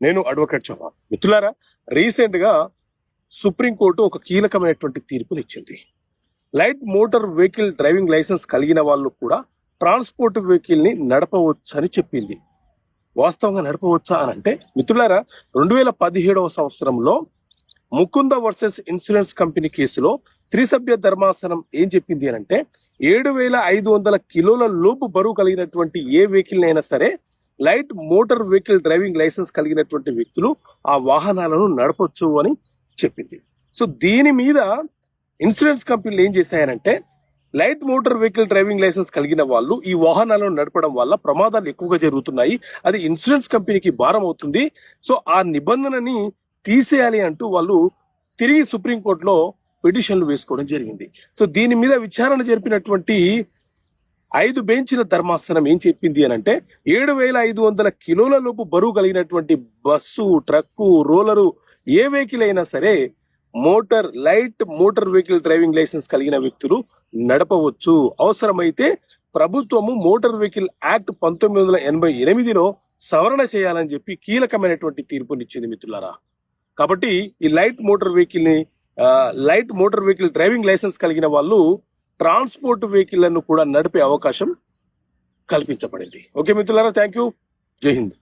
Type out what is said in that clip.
నేను అడ్వకేట్ చౌహాన్. మిత్రులారా, రీసెంట్ గా సుప్రీంకోర్టు ఒక కీలకమైనటువంటి తీర్పునిచ్చింది. Light motor vehicle driving licence కలిగిన వాళ్ళు కూడా ట్రాన్స్పోర్ట్ వెహికల్ ని నడపవచ్చని చెప్పింది. వాస్తవంగా నడపవచ్చా అని అంటే మిత్రులారా, 2017 సంవత్సరంలో ముకుంద వర్సెస్ ఇన్సూరెన్స్ కంపెనీ కేసులో త్రిసభ్య ధర్మాసనం ఏం చెప్పింది అని అంటే 7,500 కిలోల లోపు బరువు కలిగినటువంటి ఏ వెహికల్ అయినా సరే light motor vehicle driving license కలిగినటువంటి వ్యక్తులు ఆ వాహనాలను నడపొచ్చు అని చెప్పింది. సో దీని మీద ఇన్సూరెన్స్ కంపెనీలు ఏం చేశాయనంటే light motor vehicle driving licence కలిగిన వాళ్ళు ఈ వాహనాలను నడపడం వల్ల ప్రమాదాలు ఎక్కువగా జరుగుతున్నాయి, అది ఇన్సూరెన్స్ కంపెనీకి భారం అవుతుంది, సో ఆ నిబంధనని తీసేయాలి అంటూ వాళ్ళు తిరిగి సుప్రీంకోర్టులో పిటిషన్లు వేసుకోవడం జరిగింది. సో దీని మీద విచారణ జరిపినటువంటి 5 బెంచ్ల ధర్మాసనం ఏం చెప్పింది అని అంటే 7,500 కిలోల లోపు బరువు కలిగినటువంటి బస్సు, ట్రక్కు, రోలరు ఏ వెహికల్ అయినా సరే light motor vehicle driving licence కలిగిన వ్యక్తులు నడపవచ్చు. అవసరమైతే ప్రభుత్వము మోటార్ వెహికల్ యాక్ట్ 1988లో సవరణ చేయాలని చెప్పి కీలకమైనటువంటి తీర్పునిచ్చింది మిత్రులారా. కాబట్టి ఈ light motor vehicle driving licence కలిగిన వాళ్ళు ట్రాన్స్పోర్ట్ వెహికల్ లను కూడా నడిపే అవకాశం కల్పించబడింది. ఓకే మిత్రులారా, థ్యాంక్ యూ. జై హింద్.